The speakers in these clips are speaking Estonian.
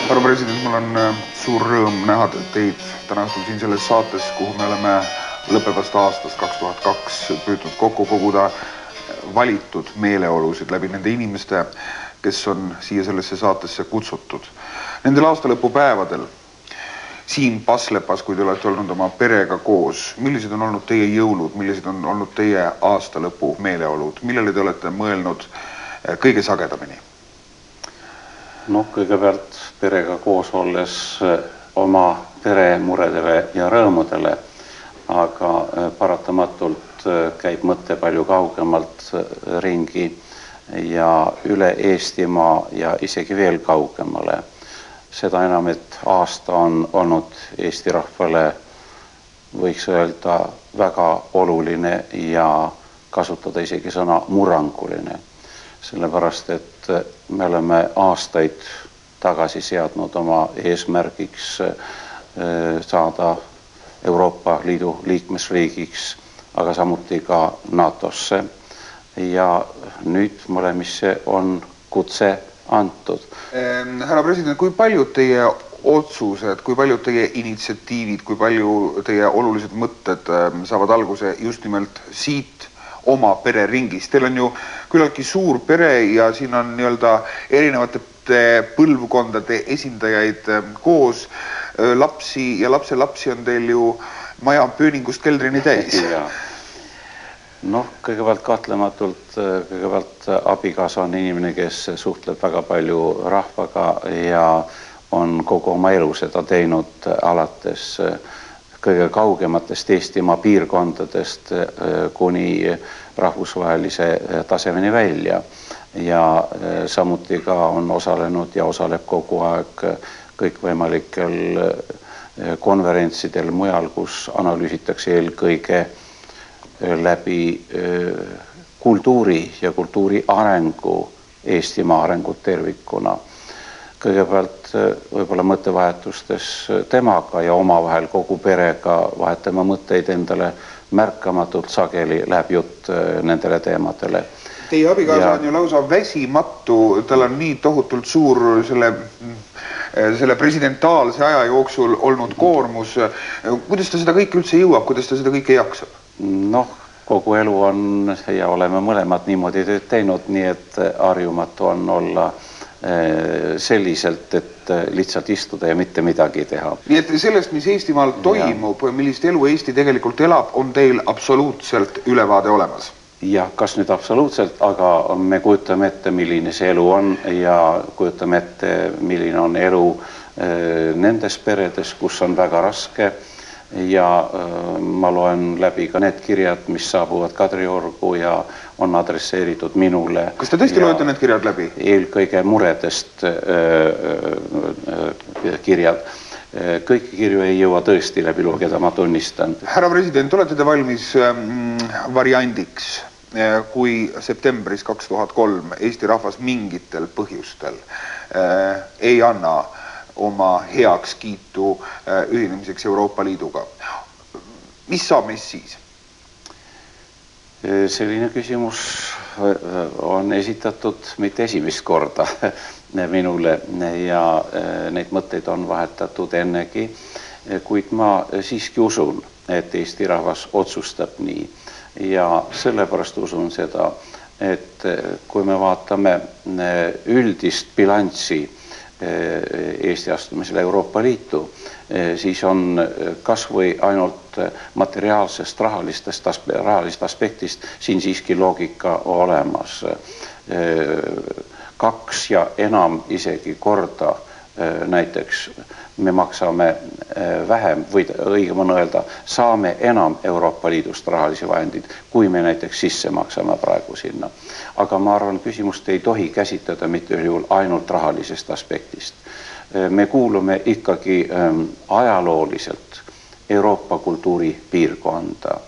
Härra president, mul on suur rõõm näha teid täna õhtul siin selles saates, kuhu me oleme lõppevast aastast 2002 püütud kokku koguda valitud meeleolusid läbi nende inimeste, kes on siia sellesse saatesse kutsutud. Nendel aastalõpupäevadel siin Paslepas, kui te olete olnud oma perega koos, millised on olnud teie jõulud, millised on olnud teie aastalõpu meeleolud, millele te olete mõelnud kõige sagedamini? Kõigepealt perega koos olles oma pere muredele ja rõõmudele, aga paratamatult käib mõte palju kaugemalt ringi ja üle Eestimaa ja isegi veel kaugemale. Seda enam, et aasta on olnud Eesti rahvale, võiks öelda, väga oluline ja kasutada isegi sõna murranguline. Sellepärast, et me oleme aastaid tagasi seadnud oma eesmärgiks saada Euroopa Liidu liikmesriigiks, aga samuti ka NATOsse. Ja nüüd mõlemisse on kutse antud. Härra president, kui paljud teie otsused, kui paljud teie initsiatiivid, kui palju teie olulised mõtted saavad alguse just nimelt siit oma pereringis? Teil on ju küllaltki suur pere ja siin on erinevate põlvkondade esindajaid koos. Lapsi ja lapselapsi on teil ju maja pööningust keldrini täis. Kõigepealt kahtlematult, kõigepealt abikaasa on inimene, kes suhtleb väga palju rahvaga ja on kogu oma elu seda teinud alates kõige kaugematest Eestimaa piirkondadest kuni rahvusvahelise tasemeni välja. Ja samuti ka on osalenud ja osaleb kogu aeg kõikvõimalikel konverentsidel mujal, kus analüüsitakse eelkõige läbi kultuuri ja kultuuri arengu, Eestimaa arengut tervikuna. Kõigepealt võib-olla mõttevahetustes temaga ja omavahel kogu perega vahetama mõtteid endale märkamatult sageli läheb jutt nendele teemadele. Teie abikaasa on ju lausa väsimatu, tal on nii tohutult suur selle presidentaalse aja jooksul olnud koormus. Kuidas ta seda kõike üldse jõuab, kuidas ta seda kõike jaksab? Kogu elu on ja oleme mõlemad niimoodi tööd teinud, nii et harjumatu on olla selliselt, et lihtsalt istuda ja mitte midagi teha. Nii et sellest, mis Eestimaal toimub, millist elu Eesti tegelikult elab, on teil absoluutselt ülevaade olemas? Ja kas nüüd absoluutselt, aga me kujutame ette, milline see elu on ja kujutame ette, milline on elu nendes peredes, kus on väga raske. Ja ma loen läbi ka need kirjad, mis saabuvad Kadriorgu ja on adresseeritud minule. Kas te tõesti loete need kirjad läbi? Eelkõige muredest kirjad. Kõiki kirju ei jõua tõesti läbi lugeda, ma tunnistan. Härra president, olete te valmis variandiks, kui septembris 2003 Eesti rahvas mingitel põhjustel ei anna oma heaks kiitu ühinemiseks Euroopa Liiduga? Mis saab meist siis? Selline küsimus on esitatud mitte esimest korda minule ja neid mõtteid on vahetatud ennegi, kuid ma siiski usun, et Eesti rahvas otsustab nii. Ja sellepärast usun seda, et kui me vaatame üldist bilanssi Eesti astumisele Euroopa Liitu, siis on kas või ainult materiaalsest rahalist aspektist siin siiski loogika olemas. 2 ja enam isegi korda näiteks me maksame vähem või õigem on öelda, saame enam Euroopa Liidust rahalisi vahendid, kui me näiteks sisse maksame praegu sinna. Aga ma arvan, küsimust ei tohi käsitleda mitte juhul ainult rahalisest aspektist. Me kuulume ikkagi ajalooliselt Euroopa kultuuripiirkonda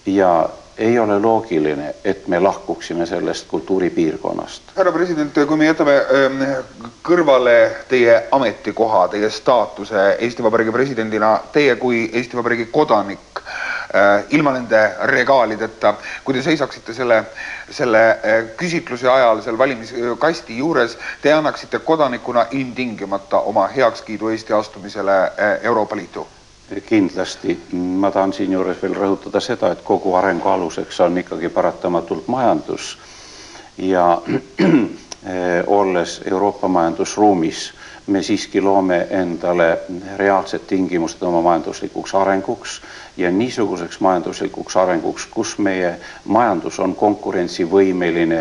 ja ei ole loogiline, et me lahkuksime sellest kultuuripiirkonnast. Härra president, kui me jätame kõrvale teie ametikoha, teie staatuse Eesti Vabariigi presidendina, teie kui Eesti Vabariigi kodanik, ilma nende regaalideta, kui te seisaksite selle küsitluse ajal seal valimiskasti juures, te annaksite kodanikuna ilmtingimata oma heakskiidu Eesti astumisele Euroopa Liitu? Kindlasti. Ma tahan siin juures veel rõhutada seda, et kogu arengu aluseks on ikkagi paratamatult majandus ja olles Euroopa majandusruumis, me siiski loome endale reaalsed tingimused oma majanduslikuks arenguks ja niisuguseks majanduslikuks arenguks, kus meie majandus on konkurentsivõimeline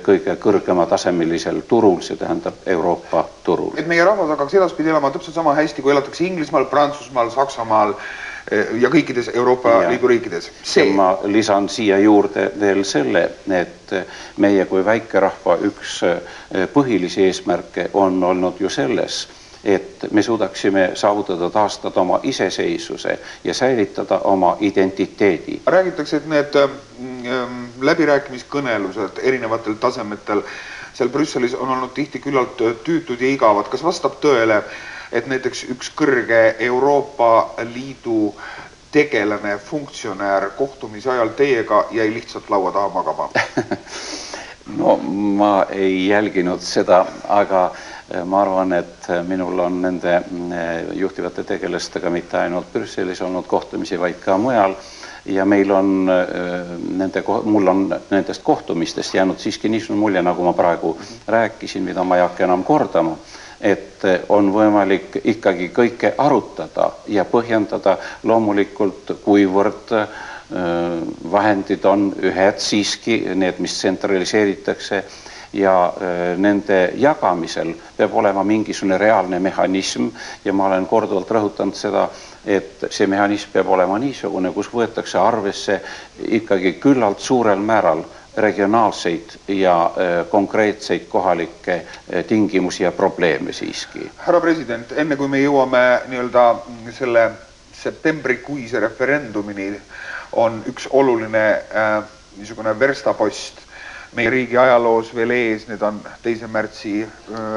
kõige kõrgema tasemelisel turul, see tähendab Euroopa turul. Et meie rahvas hakkaks edaspidi elama täpselt sama hästi, kui elatakse Inglismaal, Prantsusmaal, Saksamaal ja kõikides Euroopa Liidu riikides. Ma lisan siia juurde veel selle, et meie kui väikerahva üks põhilisi eesmärke on olnud ju selles, et me suudaksime saavutada taastada oma iseseisvuse ja säilitada oma identiteedi. Räägitakse, et need läbirääkimiskõnelused erinevatel tasemetel seal Brüsselis on olnud tihti küllalt tüütud ja igavad. Kas vastab tõele, et näiteks üks kõrge Euroopa Liidu tegelane funktsionäär kohtumise ajal teiega jäi lihtsalt laua taha magama? No ma ei jälginud seda, aga ma arvan, et minul on nende juhtivate tegelastega mitte ainult Brüsselis olnud kohtumisi, vaid ka mujal. Ja meil on mul on nendest kohtumistest jäänud siiski niisugune mulje, nagu ma praegu rääkisin, mida ma ei hakka enam kordama, et on võimalik ikkagi kõike arutada ja põhjendada loomulikult, kuivõrd vahendid on ühed siiski, need, mis tsentraliseeritakse ja nende jagamisel peab olema mingisugune reaalne mehhanism ja ma olen korduvalt rõhutanud seda, et see mehhanism peab olema niisugune, kus võetakse arvesse ikkagi küllalt suurel määral regionaalseid ja konkreetseid kohalikke tingimusi ja probleeme siiski. Härra president, enne kui me jõuame selle septembrikuise referendumini, on üks oluline niisugune verstapost meie riigi ajaloos veel ees, need on 2. märtsi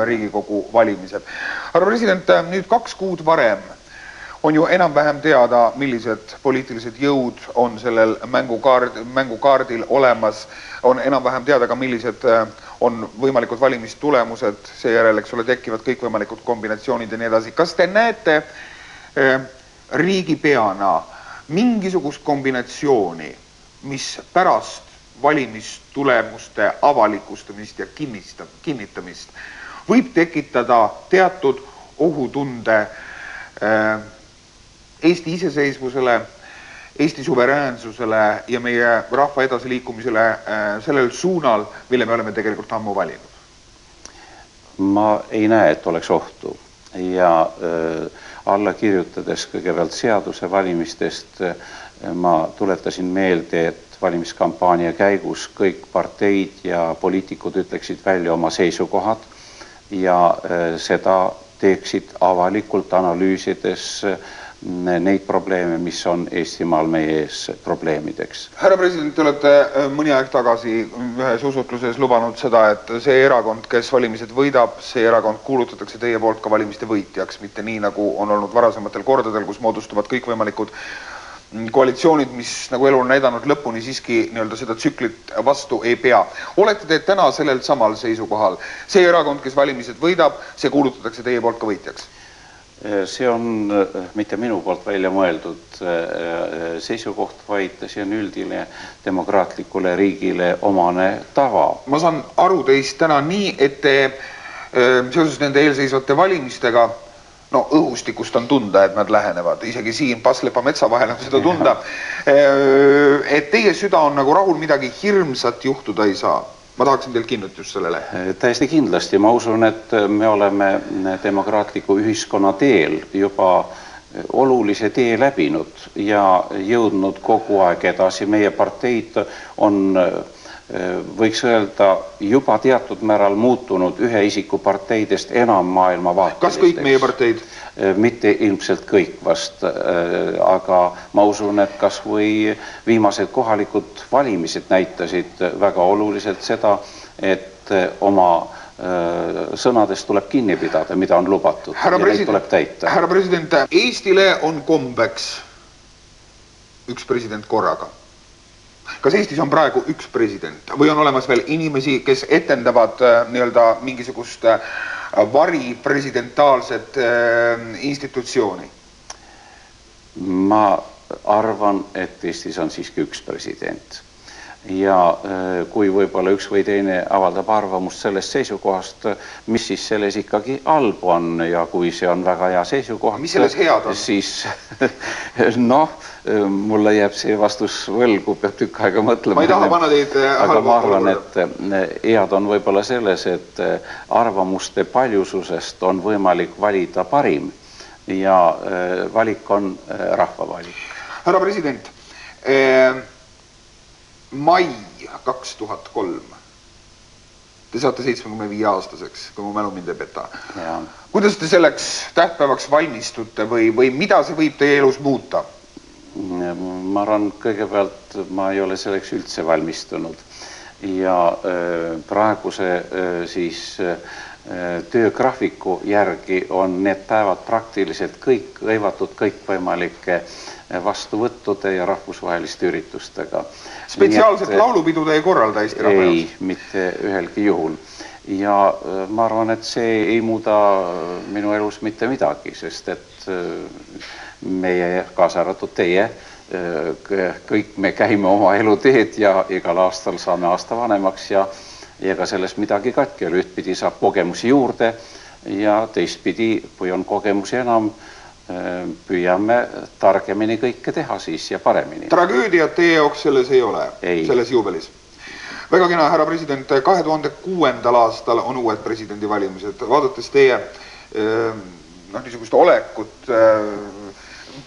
Riigikogu valimised. Härra president, nüüd 2 kuud varem on ju enam-vähem teada, millised poliitilised jõud on sellel mängukaardil olemas, on enam-vähem teada ka, millised on võimalikud valimistulemused, seejärel, eks ole, tekivad kõik võimalikud kombinatsioonid ja nii edasi. Kas te näete riigipeana mingisugust kombinatsiooni, mis pärast valimistulemuste avalikustamist ja kinnitamist võib tekitada teatud ohutunde Eesti iseseisvusele, Eesti suveräänsusele ja meie rahva edasiliikumisele sellel suunal, mille me oleme tegelikult ammu valinud? Ma ei näe, et oleks ohtu ja alla kirjutades kõigepealt seaduse valimistest ma tuletasin meelde, et valimiskampaania käigus kõik parteid ja poliitikud ütleksid välja oma seisukohad ja seda teeksid avalikult analüüsides neid probleeme, mis on Eestimaal meie ees probleemideks. Härra president, te olete mõni aeg tagasi ühes usutluses lubanud seda, et see erakond, kes valimised võidab, see erakond kuulutatakse teie poolt ka valimiste võitjaks, mitte nii, nagu on olnud varasematel kordadel, kus moodustuvad kõikvõimalikud koalitsioonid, mis nagu elu on näidanud lõpuni siiski seda tsüklit vastu ei pea. Olete te täna sellel samal seisukohal? See erakond, kes valimised võidab, see kuulutatakse teie poolt ka võitjaks? See on mitte minu poolt välja mõeldud seisukoht, vaid see on üldine demokraatlikule riigile omane tava. Ma saan aru teist täna nii, et te seoses nende eelseisvate valimistega õhustikust on tunda, et nad lähenevad. Isegi siin Paslepa metsa vahel on seda tunda. Et teie süda on nagu rahul, midagi hirmsat juhtuda ei saa. Ma tahaksin teil kinnitust sellele. Täiesti kindlasti. Ma usun, et me oleme demokraatliku ühiskonna teel juba olulise tee läbinud ja jõudnud kogu aeg edasi. Meie parteid on, võiks öelda, juba teatud määral muutunud ühe isiku parteidest enam maailma vaatelisteks. Kas kõik meie parteid? Mitte ilmselt kõik vast, aga ma usun, et kas või viimased kohalikud valimised näitasid väga oluliselt seda, et oma sõnadest tuleb kinni pidada, mida on lubatud ja neid tuleb täita. Härra president, Eestile on kombeks üks president korraga. Kas Eestis on praegu üks president või on olemas veel inimesi, kes etendavad nii-öelda mingisugust varipresidentaalset institutsiooni? Ma arvan, et Eestis on siiski üks president. Ja kui võib-olla üks või teine avaldab arvamust sellest seisukohast, mis siis selles ikkagi halb on ja kui see on väga hea seisukoht, mis selles head on? Siis mulle jääb see vastus võlgu, peab tükk aega mõtlema. Ma ei taha panna teid aga ma arvan, et head on võib-olla selles, et arvamuste paljususest on võimalik valida parim ja valik on rahva valik. Härra president, mai 2003. Te saate 75-aastaseks, kui mu mälu mind ei peta. Ja. Kuidas te selleks tähtpäevaks valmistute või mida see võib teie elus muuta? Ma arvan, kõigepealt ma ei ole selleks üldse valmistunud. Ja praeguse siis töögraafiku järgi on need päevad praktiliselt kõik hõivatud kõikvõimalike vastuvõttude ja rahvusvaheliste üritustega. Spetsiaalselt laulupidude ei korralda Eesti rahva jaoks? Ei, mitte ühelgi juhul. Ja ma arvan, et see ei muuda minu elus mitte midagi, sest et meie, kaasa arvatud teie, kõik me käime oma eluteed ja igal aastal saame aasta vanemaks ja ega sellest midagi katki ole. Ühtpidi saab kogemusi juurde ja teistpidi, kui on kogemusi enam, püüame targemini kõike teha siis ja paremini. Tragöödiat teie jaoks selles ei ole, selles juubelis? Väga kena, härra president, 2006. aastal on uued presidendivalimised. Vaadates teie niisugust olekut,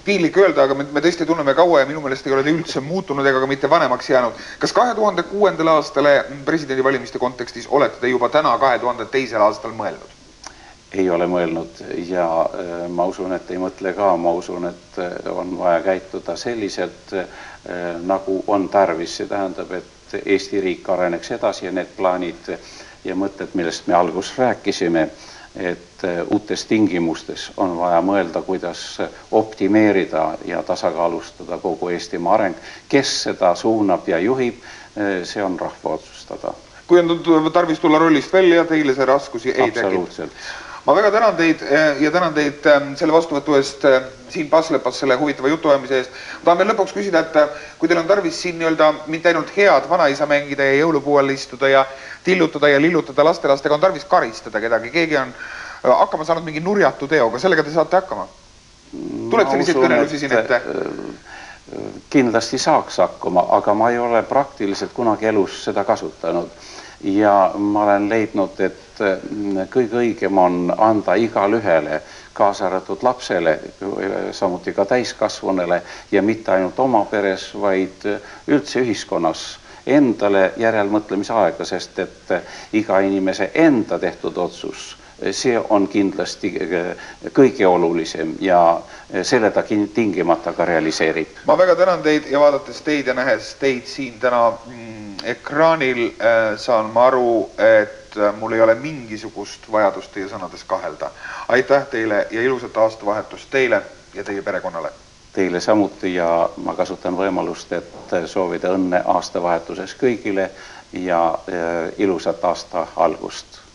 piinlik öelda, aga me tõesti tunneme kaua ja minu meelest ei ole te üldse muutunud ega ka mitte vanemaks jäänud. Kas 2006. aastale presidendivalimiste kontekstis olete te juba täna 2002. aastal mõelnud? Ei ole mõelnud ja ma usun, et ei mõtle ka. Ma usun, et on vaja käituda selliselt, nagu on tarvis. See tähendab, et Eesti riik areneks edasi ja need plaanid ja mõtted, millest me alguses rääkisime, et uutes tingimustes on vaja mõelda, kuidas optimeerida ja tasakaalustada kogu Eestimaa areng. Kes seda suunab ja juhib, see on rahva otsustada. Kui on tarvis tulla rollist välja, teile see raskusi ei tekita? Absoluutselt. Ma väga tänan teid ja tänan teid selle vastuvõtu eest siin Paslepas selle huvitava jutuajamise eest. Tahan veel lõpuks küsida, et kui teil on tarvis siin nii-öelda mitte ainult head vanaisa mängida ja jõulupuual istuda ja tillutada ja lillutada lastelastega, on tarvis karistada kedagi. Keegi on hakkama saanud mingi nurjatu teoga, sellega te saate hakkama? Tuleb selliseid kõnelusi siin ette? Kindlasti saaks hakkama, aga ma ei ole praktiliselt kunagi elus seda kasutanud. Ja ma olen leidnud, et kõige õigem on anda igal ühele, kaasa arvatud lapsele, samuti ka täiskasvunele ja mitte ainult oma peres, vaid üldse ühiskonnas endale järelmõtlemise aega, sest et iga inimese enda tehtud otsus, see on kindlasti kõige olulisem ja selle ta tingimata ka realiseerib. Ma väga tänan teid ja vaadates teid ja nähes teid siin täna ekraanil saan ma aru, et mul ei ole mingisugust vajadust teie sõnades kahelda. Aitäh teile ja ilusat aastavahetust teile ja teie perekonnale. Teile samuti ja ma kasutan võimalust, et soovida õnne aastavahetuses kõigile ja ilusat aasta algust.